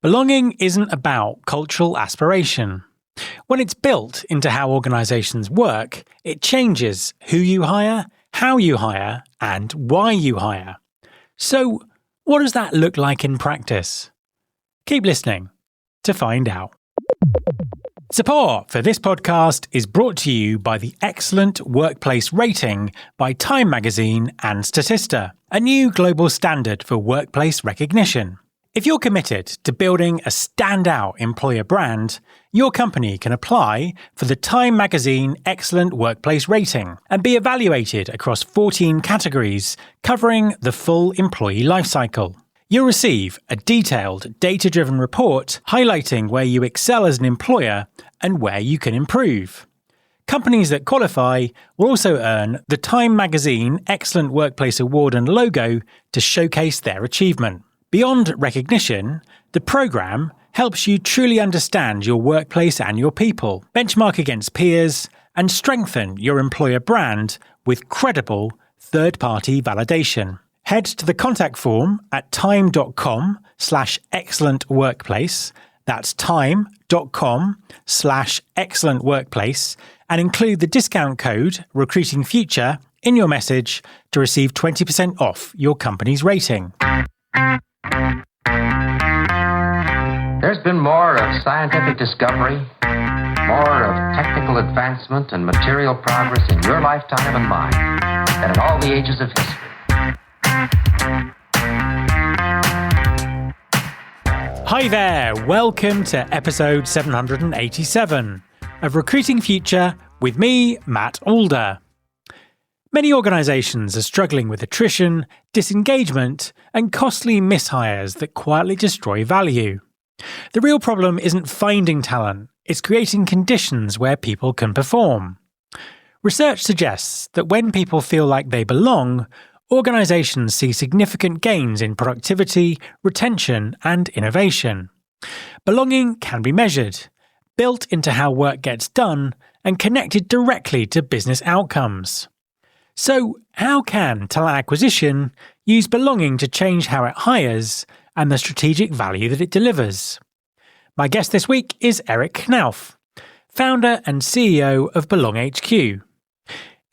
Belonging isn't about cultural aspiration. When it's built into how organisations work, it changes who you hire, how you hire, and why you hire. So, what does that look like in practice? Keep listening to find out. Support for this podcast is brought to you by the Excellent Workplace Rating by Time Magazine and Statista, a new global standard for workplace recognition. If you're committed to building a standout employer brand, your company can apply for the Time Magazine Excellent Workplace Rating and be evaluated across 14 categories covering the full employee lifecycle. You'll receive a detailed, data-driven report highlighting where you excel as an employer and where you can improve. Companies that qualify will also earn the Time Magazine Excellent Workplace Award and logo to showcase their achievement. Beyond recognition, the programme helps you truly understand your workplace and your people, benchmark against peers, and strengthen your employer brand with credible third-party validation. Head to the contact form at time.com/excellentworkplace, that's time.com/excellentworkplace, and include the discount code RecruitingFuture in your message to receive 20% off your company's rating. There's been more of scientific discovery, more of technical advancement and material progress in your lifetime and mine than in all the ages of history. Hi there, welcome to episode 787 of Recruiting Future with me, Matt Alder. Many organisations are struggling with attrition, disengagement, and costly mishires that quietly destroy value. The real problem isn't finding talent, it's creating conditions where people can perform. Research suggests that when people feel like they belong, organisations see significant gains in productivity, retention, and innovation. Belonging can be measured, built into how work gets done, and connected directly to business outcomes. So, how can talent acquisition use belonging to change how it hires and the strategic value that it delivers? My guest this week is Eric Knauf, founder and CEO of Belong HQ. In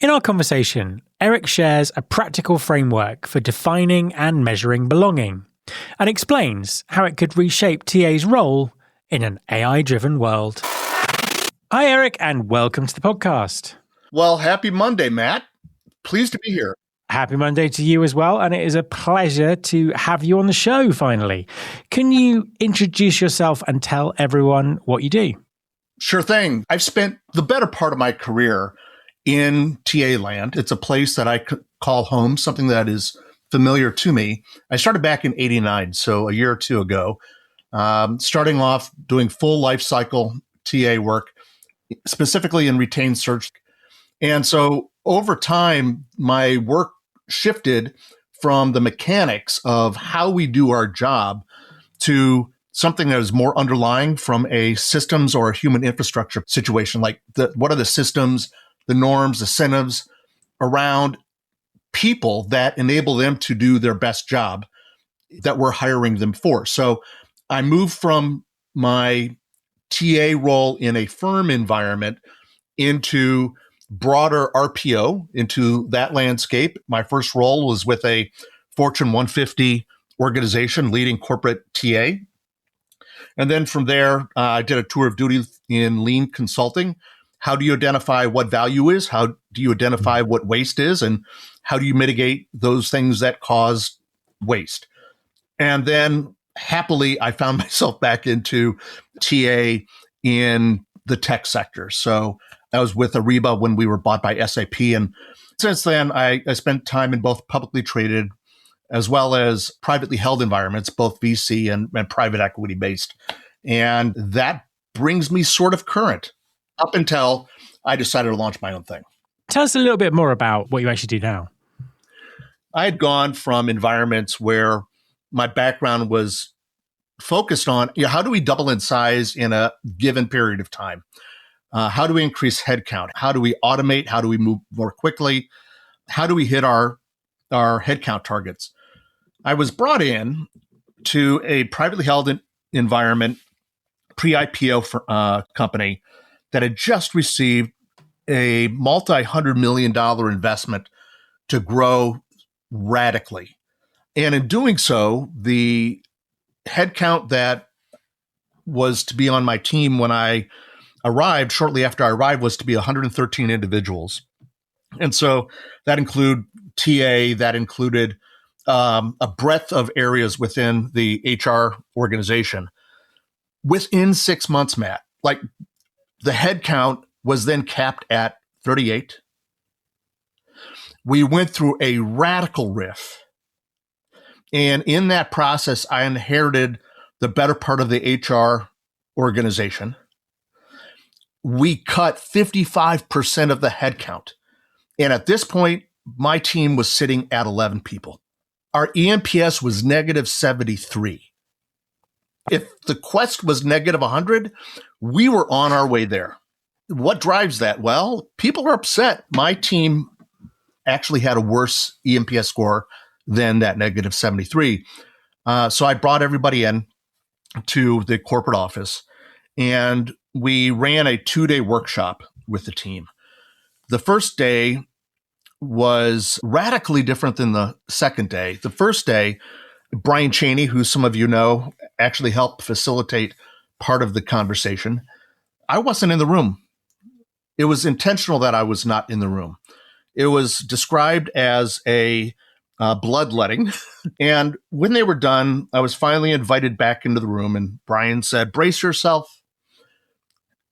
our conversation, Eric shares a practical framework for defining and measuring belonging and explains how it could reshape TA's role in an AI-driven world. Hi, Eric, and welcome to the podcast. Well, happy Monday, Matt. Pleased to be here. Happy Monday to you as well, and it is a pleasure to have you on the show finally. Can you introduce yourself and tell everyone what you do? Sure thing. I've spent the better part of my career in TA land. It's a place that I call home, something that is familiar to me. I started back in '89, so a year or two ago, starting off doing full life cycle TA work, specifically in retained search. And so over time, my work shifted from the mechanics of how we do our job to something that is more underlying from a systems or a human infrastructure situation. Like what are the systems, the norms, the incentives around people that enable them to do their best job that we're hiring them for. So I moved from my TA role in a firm environment into broader RPO, into that landscape. My first role was with a Fortune 150 organization leading corporate TA. And then from there, I did a tour of duty in lean consulting. How do you identify what value is? How do you identify what waste is? And how do you mitigate those things that cause waste? And then happily, I found myself back into TA in the tech sector. So I was with Ariba when we were bought by SAP. And since then, I spent time in both publicly traded as well as privately held environments, both VC and private equity based. And that brings me sort of current up until I decided to launch my own thing. Tell us a little bit more about what you actually do now. I had gone from environments where my background was focused on, how do we double in size in a given period of time? How do we increase headcount? How do we automate? How do we move more quickly? How do we hit our headcount targets? I was brought in to a privately held environment, pre-IPO company that had just received a multi-$100 million investment to grow radically. And in doing so, the headcount that was to be on my team when I arrived, shortly after I arrived, was to be 113 individuals. And so that included TA, that included a breadth of areas within the HR organization. Within 6 months, Matt, like the headcount was then capped at 38. We went through a radical RIF. And in that process, I inherited the better part of the HR organization. We cut 55% of the headcount. And at this point, my team was sitting at 11 people. Our EMPS was negative 73. If the quest was negative 100, we were on our way there. What drives that? Well, people are upset. My team actually had a worse EMPS score than that negative 73. So I brought everybody in to the corporate office, and we ran a 2-day workshop with the team. The first day was radically different than the second day. The first day, Brian Cheney, who some of you know, actually helped facilitate part of the conversation. I wasn't in the room. It was intentional that I was not in the room. It was described as a bloodletting. And when they were done, I was finally invited back into the room, and Brian said, "Brace yourself.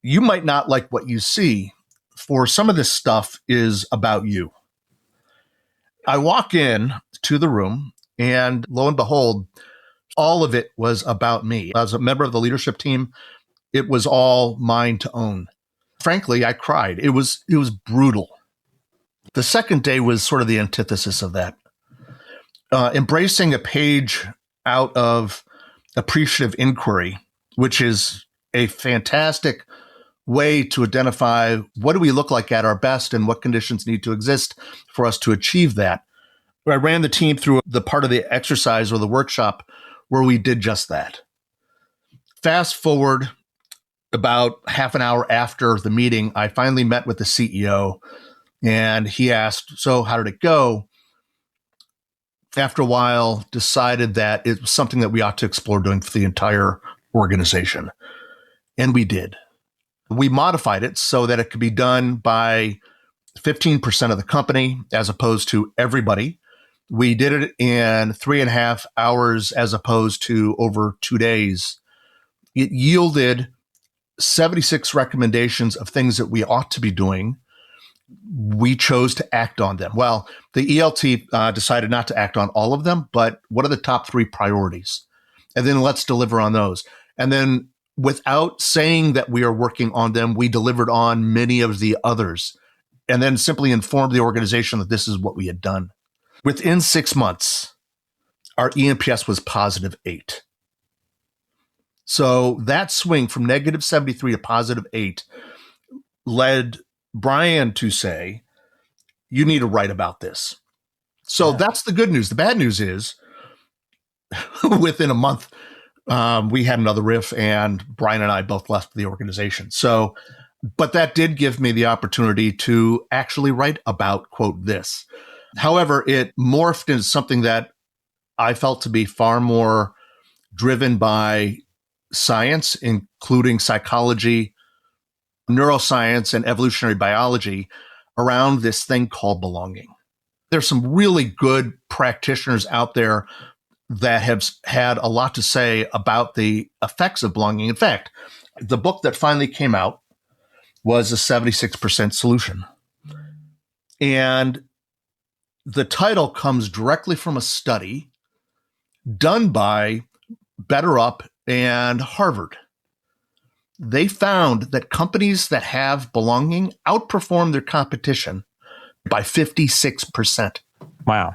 You might not like what you see, for some of this stuff is about you." I walk in to the room, and lo and behold, all of it was about me. As a member of the leadership team, it was all mine to own. Frankly, I cried. It was brutal. The second day was sort of the antithesis of that. Embracing a page out of appreciative inquiry, which is a fantastic way to identify what do we look like at our best and what conditions need to exist for us to achieve that. I ran the team through the part of the exercise or the workshop where we did just that. Fast forward about half an hour after the meeting, I finally met with the CEO, and he asked, "So how did it go?" After a while, decided that it was something that we ought to explore doing for the entire organization. And we did. We modified it so that it could be done by 15% of the company as opposed to everybody. We did it in 3.5 hours as opposed to over 2 days. It yielded 76 recommendations of things that we ought to be doing. We chose to act on them. Well, the ELT decided not to act on all of them, but what are the top 3 priorities? And then let's deliver on those. And then without saying that we are working on them, we delivered on many of the others, and then simply informed the organization that this is what we had done. Within 6 months, our EMPS was positive 8. So that swing from negative 73 to positive 8 led Brian to say, "You need to write about this." So that's the good news. The bad news is within a month, we had another riff, and Brian and I both left the organization. So, but that did give me the opportunity to actually write about, quote, this. However, it morphed into something that I felt to be far more driven by science, including psychology, neuroscience, and evolutionary biology around this thing called belonging. There's some really good practitioners out there that have had a lot to say about the effects of belonging. In fact, the book that finally came out was a 76% solution. And the title comes directly from a study done by BetterUp and Harvard. They found that companies that have belonging outperform their competition by 56%. Wow.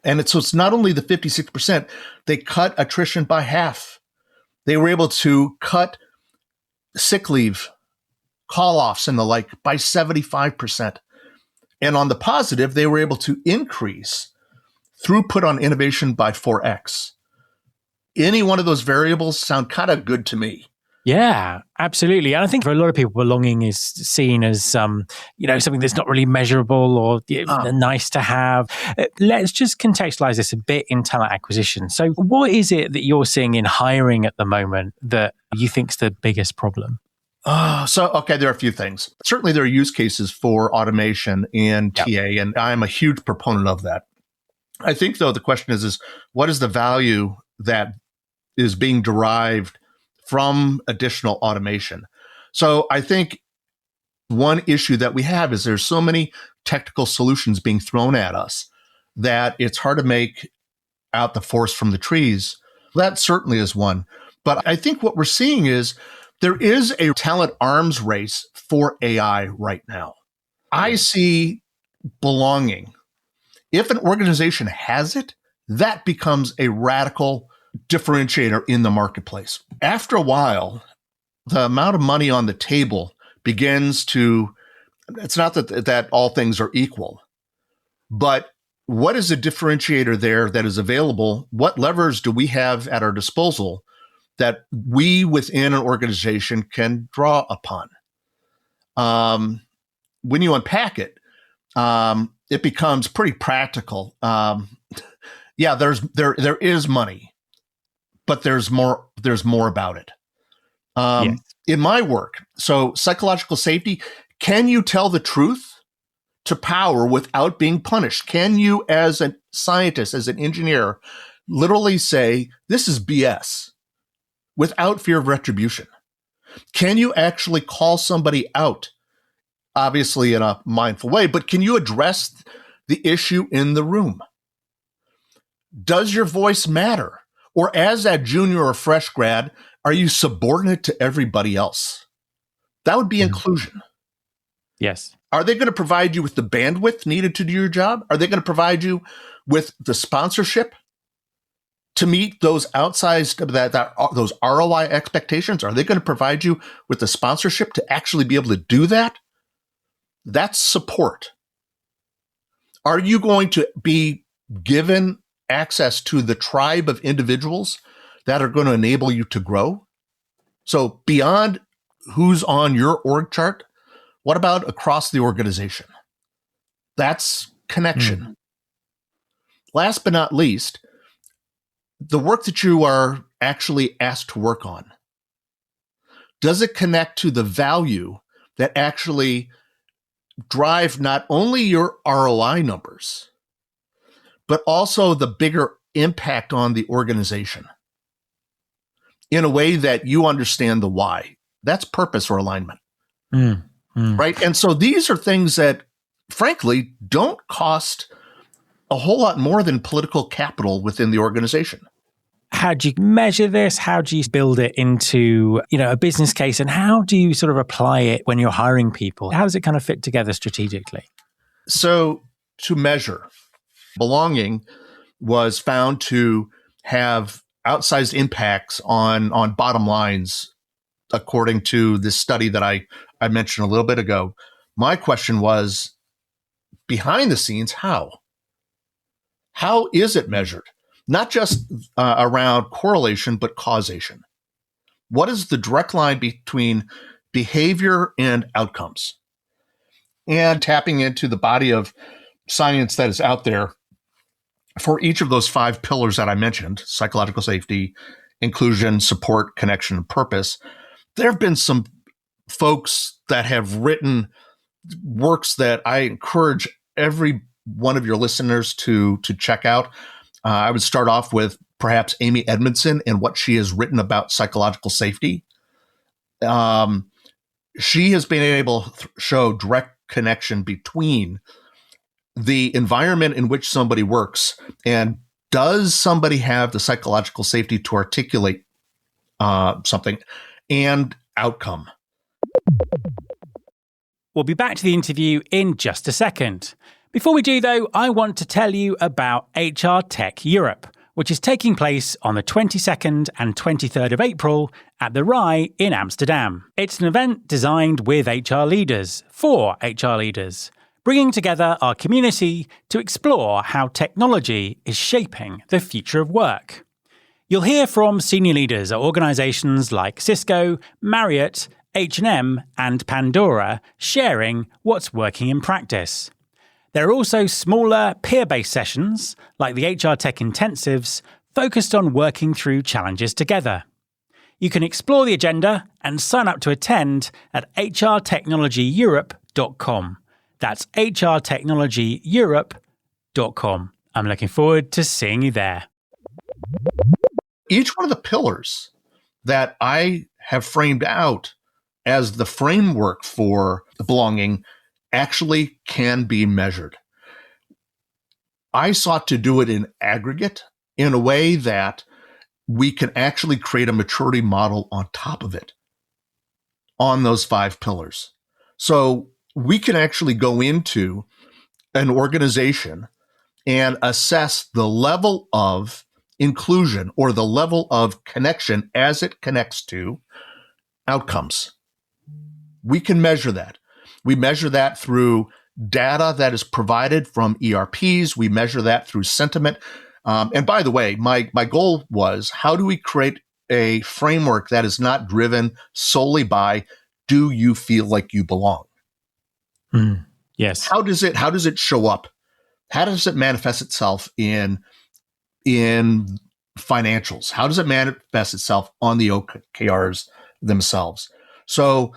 And so it's not only the 56%, they cut attrition by half. They were able to cut sick leave, call-offs, and the like by 75%. And on the positive, they were able to increase throughput on innovation by 4x. any one of those variables sound kind of good to me. Yeah, absolutely. And I think for a lot of people, belonging is seen as something that's not really measurable or nice to have. Let's just contextualize this a bit in talent acquisition. So what is it that you're seeing in hiring at the moment that you think is the biggest problem? There are a few things. Certainly there are use cases for automation in TA, and I'm a huge proponent of that. I think, though, the question is what is the value that is being derived from additional automation? So I think one issue that we have is there's so many technical solutions being thrown at us that it's hard to make out the forest from the trees. That certainly is one. But I think what we're seeing is there is a talent arms race for AI right now. I see belonging. If an organization has it, that becomes a radical differentiator in the marketplace. After a while, the amount of money on the table begins to, it's not that all things are equal, but what is a differentiator there that is available? What levers do we have at our disposal that we within an organization can draw upon? When you unpack it, it becomes pretty practical. There is money, but there's more about it. Yes. In my work, so psychological safety, can you tell the truth to power without being punished? Can you, as a scientist, as an engineer, literally say, this is BS without fear of retribution? Can you actually call somebody out, obviously in a mindful way, but can you address the issue in the room? Does your voice matter? Or as a junior or fresh grad, are you subordinate to everybody else? That would be inclusion. Yes. Are they going to provide you with the bandwidth needed to do your job? Are they going to provide you with the sponsorship to meet those outsized, those ROI expectations? Are they going to provide you with the sponsorship to actually be able to do that? That's support. Are you going to be given access to the tribe of individuals that are going to enable you to grow? So beyond who's on your org chart, what about across the organization? That's connection. Last but not least, the work that you are actually asked to work on, does it connect to the value that actually drive not only your ROI numbers, but also the bigger impact on the organization in a way that you understand the why? That's purpose or alignment, right? And so these are things that, frankly, don't cost a whole lot more than political capital within the organization. How do you measure this? How do you build it into, a business case? And how do you sort of apply it when you're hiring people? How does it kind of fit together strategically? So to measure, belonging was found to have outsized impacts on bottom lines, according to this study that I mentioned a little bit ago. My question was, behind the scenes, how? How is it measured? Not just around correlation, but causation. What is the direct line between behavior and outcomes? And tapping into the body of science that is out there for each of those 5 pillars that I mentioned: psychological safety, inclusion, support, connection, and purpose. There have been some folks that have written works that I encourage every one of your listeners to check out. I would start off with perhaps Amy Edmondson and what she has written about psychological safety. She has been able to show direct connection between the environment in which somebody works and does somebody have the psychological safety to articulate something and outcome. We'll be back to the interview in just a second. Before we do, though, I want to tell you about HR Tech Europe, which is taking place on the 22nd and 23rd of April at the RAI in Amsterdam. It's an event designed with HR leaders, for HR leaders, bringing together our community to explore how technology is shaping the future of work. You'll hear from senior leaders at organisations like Cisco, Marriott, H&M and Pandora sharing what's working in practice. There are also smaller peer-based sessions like the HR Tech Intensives focused on working through challenges together. You can explore the agenda and sign up to attend at hrtechnologyeurope.com. That's hrtechnologyeurope.com. I'm looking forward to seeing you there. Each one of the pillars that I have framed out as the framework for belonging actually can be measured. I sought to do it in aggregate in a way that we can actually create a maturity model on top of it, on those 5 pillars. So we can actually go into an organization and assess the level of inclusion or the level of connection as it connects to outcomes. We can measure that. We measure that through data that is provided from ERPs. We measure that through sentiment. And by the way, my goal was, how do we create a framework that is not driven solely by, do you feel like you belong? Yes. How does it show up? How does it manifest itself in financials? How does it manifest itself on the OKRs themselves? So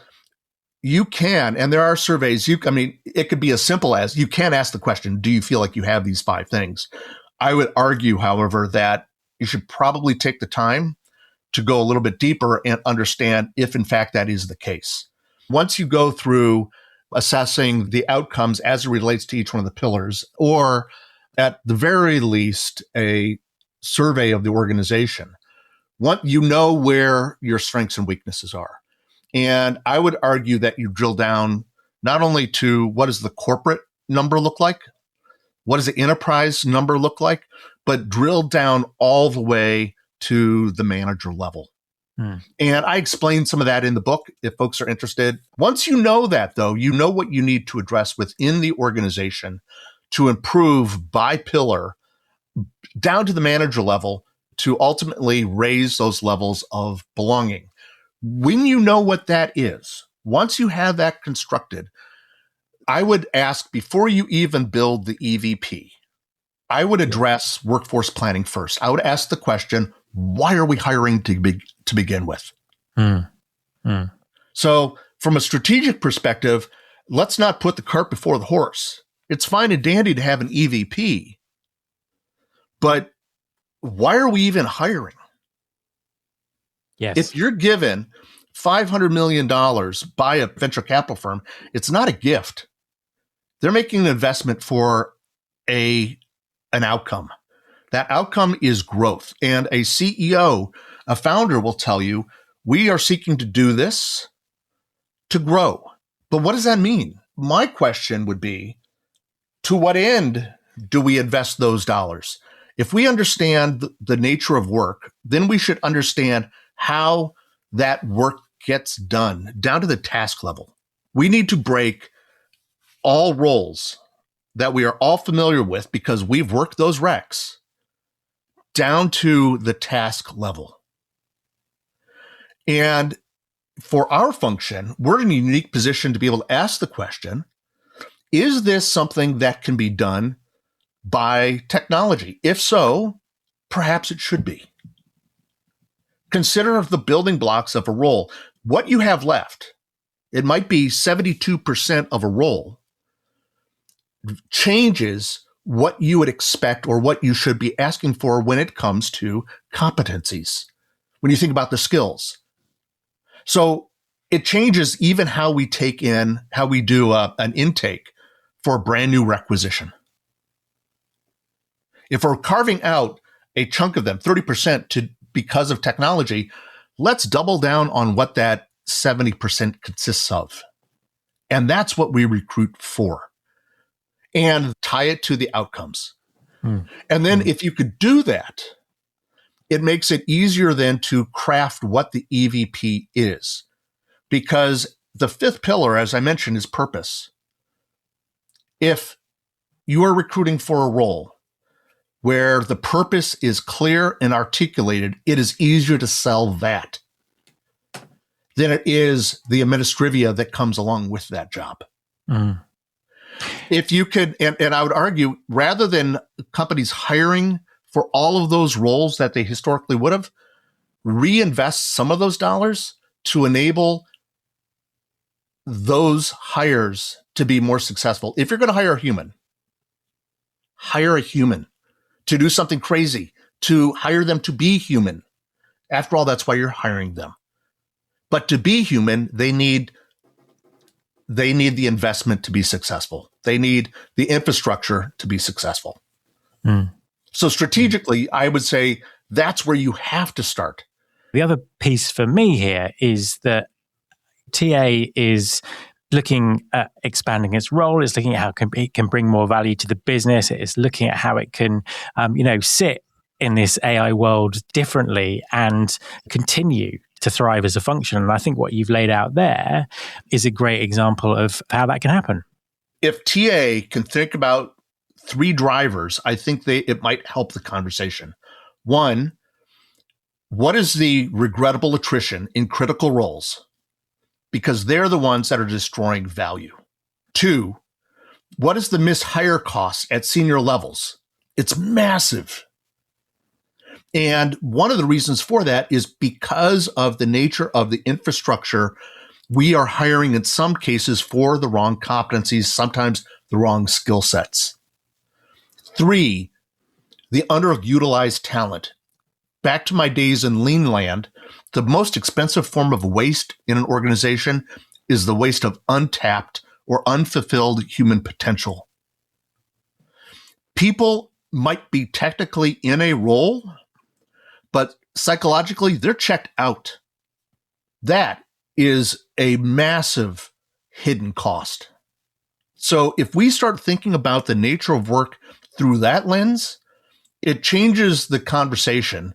you can, and there are surveys, it could be as simple as, you can ask the question, do you feel like you have these 5 things? I would argue, however, that you should probably take the time to go a little bit deeper and understand if, in fact, that is the case. Once you go through assessing the outcomes as it relates to each one of the pillars, or at the very least, a survey of the organization, you know where your strengths and weaknesses are. And I would argue that you drill down not only to what does the corporate number look like, what does the enterprise number look like, but drill down all the way to the manager level. And I explain some of that in the book if folks are interested. Once you know that, though, you know what you need to address within the organization to improve by pillar down to the manager level to ultimately raise those levels of belonging. When you know what that is, once you have that constructed, I would ask, before you even build the EVP, I would address workforce planning first. I would ask the question, why are we hiring to begin with? So from a strategic perspective, let's not put the cart before the horse. It's fine and dandy to have an EVP, but why are we even hiring? Yes. If you're given $500 million by a venture capital firm, it's not a gift. They're making an investment for an outcome. That outcome is growth. And a CEO, a founder will tell you, we are seeking to do this to grow. But what does that mean? My question would be, to what end do we invest those dollars? If we understand the nature of work, then we should understand how that work gets done down to the task level. We need to break all roles that we are all familiar with because we've worked those recs down to the task level. And for our function, we're in a unique position to be able to ask the question, is this something that can be done by technology? If so, perhaps it should be. Consider the building blocks of a role. What you have left, it might be 72% of a role, changes what you would expect or what you should be asking for when it comes to competencies, when you think about the skills. So it changes even how we do an intake for a brand new requisition. If we're carving out a chunk of them, 30% because of technology, let's double down on what that 70% consists of. And that's what we recruit for. And tie it to the outcomes. And then if you could do that, it makes it easier then to craft what the EVP is. Because the 5th pillar, as I mentioned, is purpose. If you are recruiting for a role, where the purpose is clear and articulated, it is easier to sell that than it is the administrivia that comes along with that job. Mm. If you could, and I would argue, rather than companies hiring for all of those roles that they historically would have, reinvest some of those dollars to enable those hires to be more successful. If you're going to hire a human to do something crazy, to hire them to be human. After all, that's why you're hiring them. But to be human, they need the investment to be successful. They need the infrastructure to be successful. Mm. So strategically, I would say that's where you have to start. The other piece for me here is that TA is looking at expanding its role. It's looking at how it can bring more value to the business. It's looking at how it can, sit in this AI world differently and continue to thrive as a function. And I think what you've laid out there is a great example of how that can happen. If TA can think about 3 drivers, I think it might help the conversation. 1, what is the regrettable attrition in critical roles? Because they're the ones that are destroying value. 2, what is the mishire cost at senior levels? It's massive. And one of the reasons for that is because of the nature of the infrastructure, we are hiring in some cases for the wrong competencies, sometimes the wrong skill sets. 3, the underutilized talent. Back to my days in lean land, the most expensive form of waste in an organization is the waste of untapped or unfulfilled human potential. People might be technically in a role, but psychologically, they're checked out. That is a massive hidden cost. So if we start thinking about the nature of work through that lens, it changes the conversation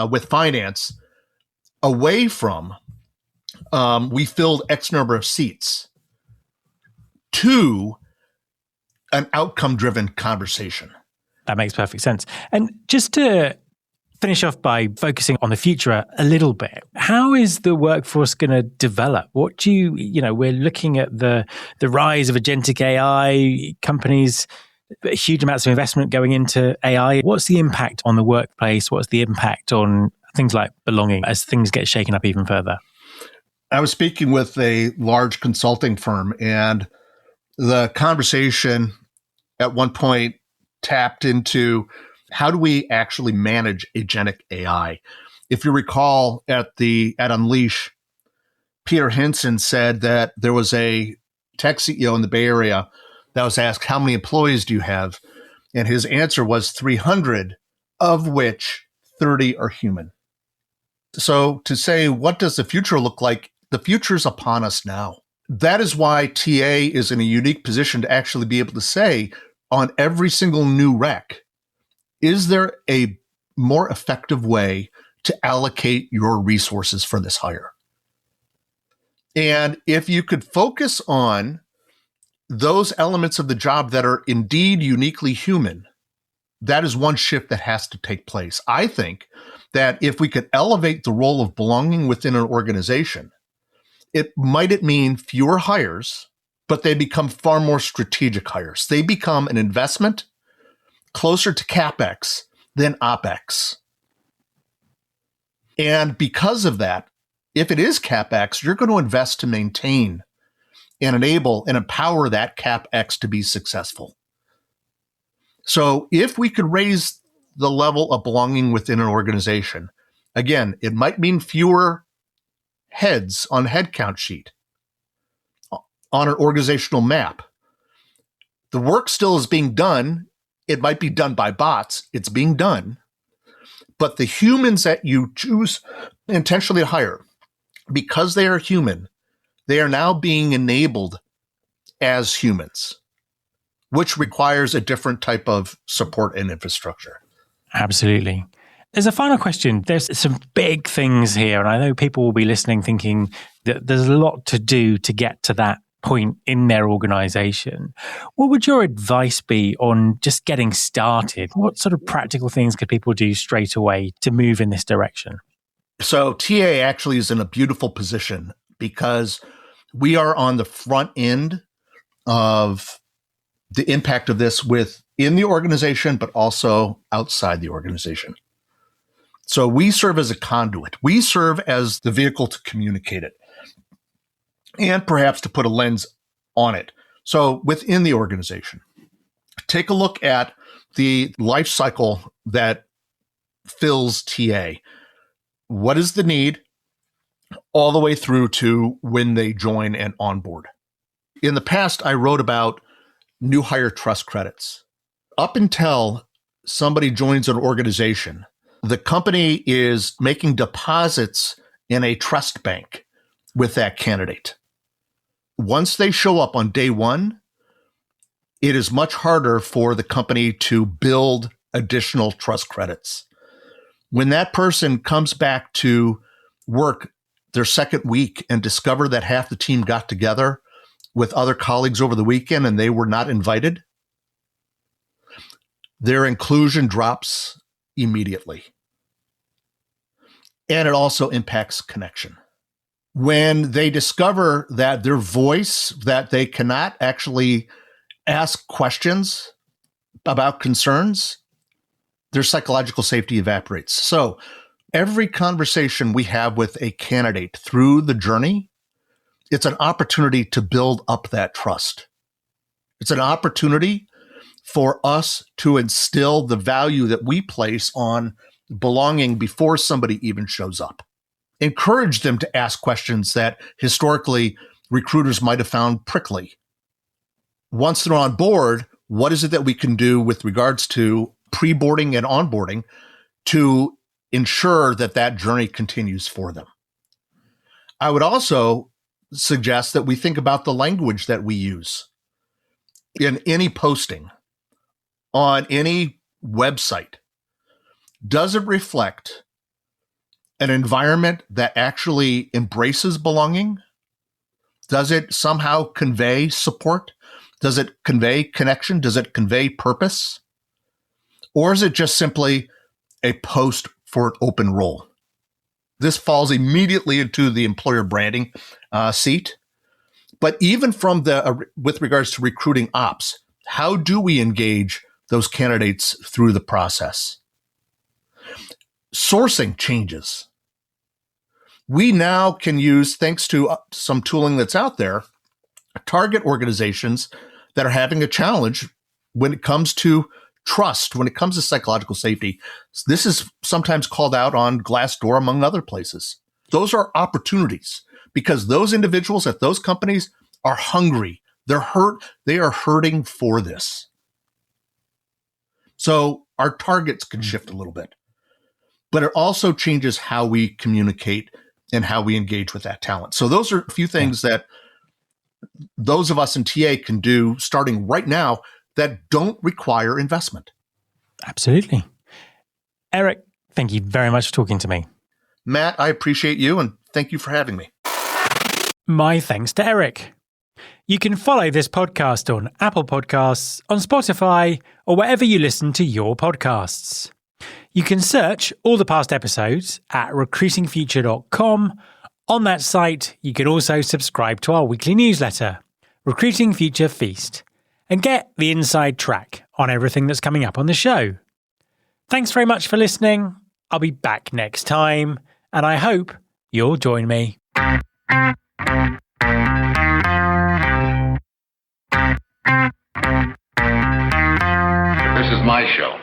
with finance away from we filled X number of seats to an outcome-driven conversation. That makes perfect sense. And just to finish off by focusing on the future a little bit, how is the workforce going to develop? What do we're looking at the rise of agentic AI companies, huge amounts of investment going into AI. What's the impact on the workplace? What's the impact on things like belonging as things get shaken up even further? I was speaking with a large consulting firm, and the conversation at one point tapped into how do we actually manage agentic AI? If you recall at Unleash, Peter Hinson said that there was a tech CEO in the Bay Area that was asked, how many employees do you have? And his answer was 300, of which 30 are human. So to say, what does the future look like? The future is upon us now. That is why TA is in a unique position to actually be able to say on every single new rec, is there a more effective way to allocate your resources for this hire? And if you could focus on those elements of the job that are indeed uniquely human, that is one shift that has to take place. I think that if we could elevate the role of belonging within an organization, it might mean fewer hires, but they become far more strategic hires. They become an investment closer to CapEx than OpEx. And because of that, if it is CapEx, you're going to invest to maintain and enable and empower that CapEx to be successful. So if we could raise the level of belonging within an organization, again, it might mean fewer heads on a headcount sheet, on an organizational map. The work still is being done. It might be done by bots. It's being done. But the humans that you choose intentionally to hire, because they are human, they are now being enabled as humans, which requires a different type of support and infrastructure. Absolutely. As a final question, there's some big things here, and I know people will be listening thinking that there's a lot to do to get to that point in their organization. What would your advice be on just getting started? What sort of practical things could people do straight away to move in this direction? So TA actually is in a beautiful position because we are on the front end of the impact of this within the organization, but also outside the organization. So we serve as a conduit. We serve as the vehicle to communicate it and perhaps to put a lens on it. So within the organization, take a look at the life cycle that fills TA. What is the need all the way through to when they join and onboard? In the past, I wrote about new hire trust credits. Up until somebody joins an organization, the company is making deposits in a trust bank with that candidate. Once they show up on day one, it is much harder for the company to build additional trust credits. When that person comes back to work their second week and discover that half the team got together with other colleagues over the weekend and they were not invited, their inclusion drops immediately. And it also impacts connection. When they discover that their voice, that they cannot actually ask questions about concerns, their psychological safety evaporates. So every conversation we have with a candidate through the journey, it's an opportunity to build up that trust. It's an opportunity for us to instill the value that we place on belonging before somebody even shows up. Encourage them to ask questions that historically recruiters might have found prickly. Once they're on board, what is it that we can do with regards to pre-boarding and onboarding to ensure that that journey continues for them? I would also suggest that we think about the language that we use in any posting on any website. Does it reflect an environment that actually embraces belonging? Does it somehow convey support? Does it convey connection? Does it convey purpose? Or is it just simply a post for an open role? This falls immediately into the employer branding seat. But even from with regards to recruiting ops, how do we engage those candidates through the process? Sourcing changes. We now can use, thanks to some tooling that's out there, target organizations that are having a challenge when it comes to trust, when it comes to psychological safety. This is sometimes called out on Glassdoor, among other places. Those are opportunities because those individuals at those companies are hungry. They're hurt. They are hurting for this. So our targets can shift a little bit, but it also changes how we communicate and how we engage with that talent. So those are a few things that those of us in TA can do starting right now that don't require investment. Absolutely. Eric, thank you very much for talking to me. Matt, I appreciate you and thank you for having me. My thanks to Eric. You can follow this podcast on Apple Podcasts, on Spotify, or wherever you listen to your podcasts. You can search all the past episodes at recruitingfuture.com. On that site, you can also subscribe to our weekly newsletter, Recruiting Future Feast, and get the inside track on everything that's coming up on the show. Thanks very much for listening. I'll be back next time, and I hope you'll join me. This is my show.